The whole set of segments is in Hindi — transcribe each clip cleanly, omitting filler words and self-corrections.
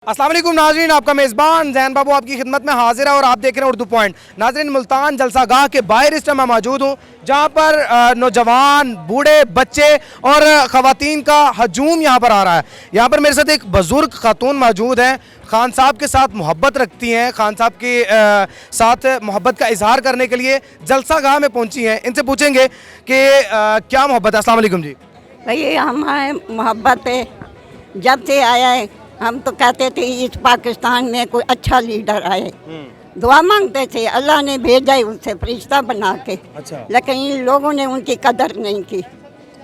अस्सलाम वालेकुम नाजरीन, आपका मेज़बान जैन बाबू आपकी खिदमत में हाजिर है और आप देख रहे हैं उर्दू पॉइंट। नाजरीन, मुल्तान जलसा गाह के बाहर इस टाइम मैं मौजूद हूँ, जहाँ पर नौजवान, बूढ़े, बच्चे और ख़वातीन का हजूम यहाँ पर आ रहा है। यहाँ पर मेरे साथ एक बुज़ुर्ग खातून मौजूद हैं, खान साहब के साथ मोहब्बत रखती हैं, खान साहब के साथ मोहब्बत का इजहार करने के लिए जलसा गाह में पहुँची हैं। इनसे पूछेंगे कि क्या मोहब्बत है। अस्सलाम वालेकुम जी। भाई हमारे मोहब्बत है, जब से आया है हम तो कहते थे इस पाकिस्तान में कोई अच्छा लीडर आए, दुआ मांगते थे, अल्लाह ने भेजा ही उससे फरिश्ता बना के। अच्छा। लेकिन इन लोगों ने उनकी कदर नहीं की।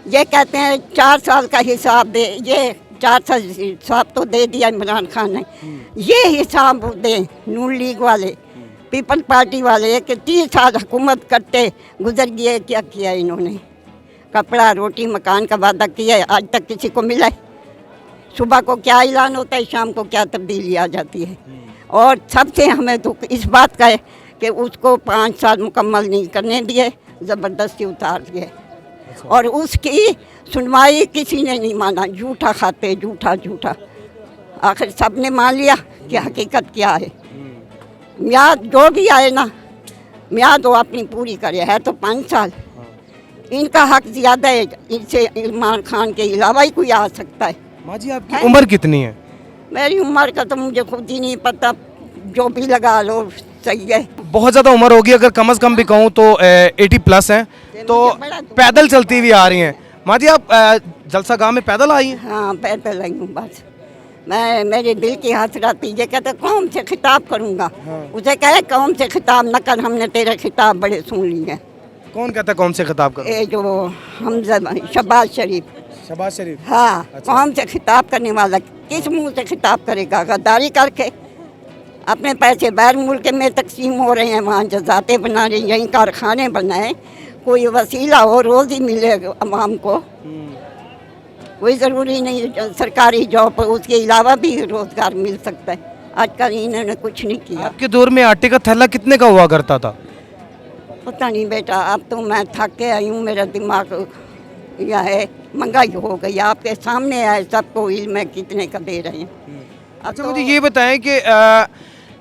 ये कहते हैं 4 साल का हिसाब दे, ये 4 साल हिसाब तो दे दिया इमरान खान ने, ये हिसाब दे नून लीग वाले, पीपल पार्टी वाले कि 30 साल हुकूमत करते गुजर गए, क्या किया इन्होंने? कपड़ा रोटी मकान का वादा किया है, आज तक किसी को मिला है? सुबह को क्या ऐलान होता है, शाम को क्या तब्दीली आ जाती है। और सबसे हमें दुख इस बात का है कि उसको 5 साल मुकम्मल नहीं करने दिए, ज़बरदस्ती उतार दिए। और उसकी सुनवाई किसी ने नहीं माना, झूठा खाते, झूठा झूठा। आखिर सब ने मान लिया कि हकीकत क्या है। मियाद जो भी आए ना, मियाद वो अपनी पूरी करे, है तो 5 साल। इनका हक ज़्यादा है, इनसे इमरान खान के अलावा ही कोई आ सकता है। माँ जी, आपकी उम्र कितनी है? मेरी उम्र का तो मुझे खुद ही नहीं पता, जो भी लगा लो सही है। बहुत ज़्यादा उम्र होगी, अगर कम से कम भी कहूँ तो 80 प्लस हैं, तो पैदल चलती हुई आ रही हैं। माँ जी, आप जलसा गाह में पैदल आई हैं? हाँ, पैदल आई हूँ बस। मैं मेरे दिल की हसरत थी, ये कहते कौम से खिताब करूँगा। उसे कहे कौम से खिताब न कर, हमने तेरे खिताब बड़े सुन लिए हैं। कौन कहता है कौन से खिताब कर? ये जो हमजा शहबाज शरीफ। शहबाज शरीफ? हाँ। अच्छा। कौम से खिताब करने वाला किस मुंह से खिताब करेगा? गद्दारी करके अपने पैसे बैर मुल्क में तकसीम हो रहे हैं, वहाँ जजाते बना रहे हैं, यहीं कारखाने बनाए, कोई वसीला हो, रोज़ी मिले अवाम को। कोई ज़रूरी नहीं सरकारी जॉब, उसके अलावा भी रोज़गार मिल सकता है। आजकल इन्होंने कुछ नहीं किया। आपके दौर में आटे का थैला कितने का हुआ करता था? पता नहीं बेटा, अब तो मैं थक के आई हूँ, मेरा दिमाग यह है, महंगाई हो गई, आपके सामने है, सबको इल्म है कितने का दे रहे हैं। अच्छा, मुझे ये बताएं कि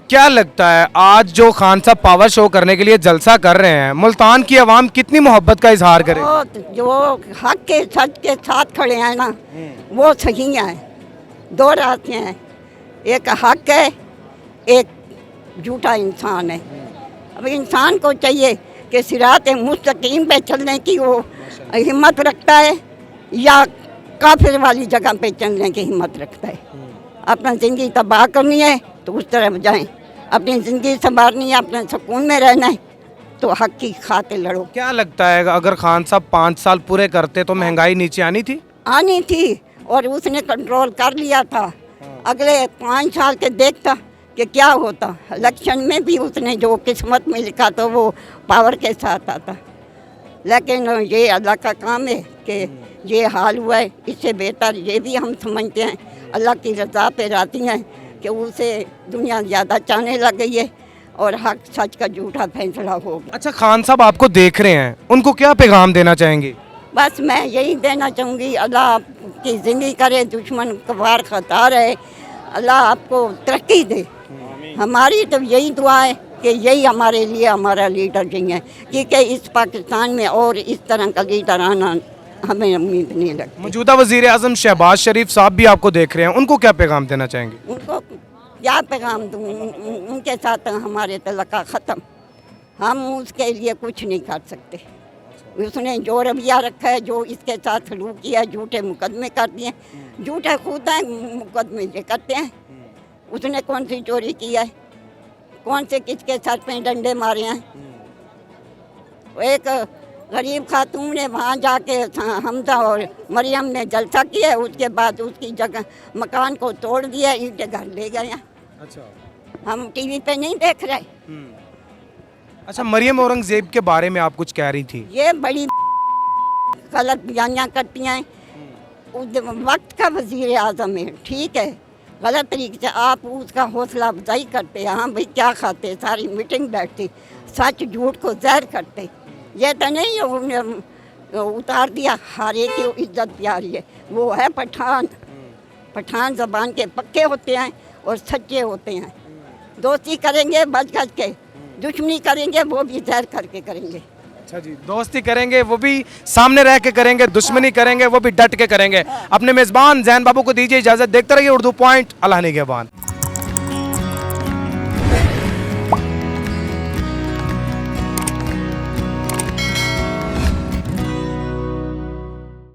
क्या लगता है आज जो खान साहब पावर शो करने के लिए जलसा कर रहे हैं, मुल्तान की आवाम कितनी मोहब्बत का इजहार करे? जो हक के सच के साथ खड़े हैं ना, वो सही हैं। 2 रास्ते हैं, एक हक है, एक झूठा इंसान है। अब इंसान को चाहिए कि सिरात मुस्तकीम पे चलने की वो हिम्मत रखता है, या काफिर वाली जगह पे चलने की हिम्मत रखता है। अपना ज़िंदगी तबाह करनी है तो उस तरफ जाएं, अपनी ज़िंदगी संभालनी है, अपने सुकून में रहना है तो हक की खातिर लड़ो। क्या लगता है अगर खान साहब 5 साल पूरे करते तो महंगाई नीचे आनी थी? आनी थी, और उसने कंट्रोल कर लिया था। अगले 5 साल के देखता कि क्या होता। इलेक्शन में भी उसने जो किस्मत में लिखा तो वो पावर के साथ आता। लेकिन ये अल्लाह का काम है कि ये हाल हुआ है, इससे बेहतर ये भी हम समझते हैं अल्लाह की रज़ा पे राज़ी हैं कि उसे दुनिया ज़्यादा चाहने लग गई है और हक सच का झूठा फैसला हो गया। अच्छा, खान साहब आपको देख रहे हैं, उनको क्या पैगाम देना चाहेंगे? बस मैं यही देना चाहूँगी, अल्लाह की ज़िंदगी करे, दुश्मन कबार खता रहे, अल्लाह आपको तरक्की दे। हमारी तो यही दुआ है कि यही हमारे लिए हमारा लीडर जी है, क्योंकि इस पाकिस्तान में और इस तरह का लीडर आना हमें उम्मीद नहीं लगती। मौजूदा वज़ीर आज़म शहबाज शरीफ साहब भी आपको देख रहे हैं, उनको क्या पैगाम देना चाहेंगे? उनको क्या पैगाम दूँ? उनके साथ हमारे तलका ख़त्म, हम उसके लिए कुछ नहीं कर सकते। उसने जो रवैया रखा है, जो इसके साथ सलूक किया है, झूठे मुकदमे कर दिए, झूठे खुद हैं, मुकदमे ये करते हैं। उसने कौन सी चोरी की है, कौन से किसके सर पे डंडे मारे हैं? एक गरीब खातून ने वहाँ जाके हमजा और मरियम ने जलसा किया, उसके बाद उसकी जगह मकान को तोड़ दिया, ईंटें घर ले गए हैं। अच्छा। हम टीवी पे नहीं देख रहे। अच्छा, मरियम औरंगजेब के बारे में आप कुछ कह रही थी? ये बड़ी गलत बयानियाँ करती हैं। उस वक्त का वज़ीर आज़म है, ठीक है, गलत तरीके से आप उसका हौसला अफजाई करते हैं। हाँ भाई, क्या खाते, सारी मीटिंग बैठती, सच झूठ को ज़हर करते। ये तो नहीं उतार दिया, हर एक की इज्जत प्यारी है। वो है पठान, पठान ज़बान के पक्के होते हैं और सच्चे होते हैं। दोस्ती करेंगे बच गज के, दुश्मनी करेंगे वो भी जहर करके करेंगे। अच्छा जी, दोस्ती करेंगे वो भी सामने रह के करेंगे, दुश्मनी करेंगे वो भी डट के करेंगे। अपने मेज़बान जैन बाबू को दीजिए इजाज़त। देखते रहिए उर्दू पॉइंट। अल्लाह निगहबान।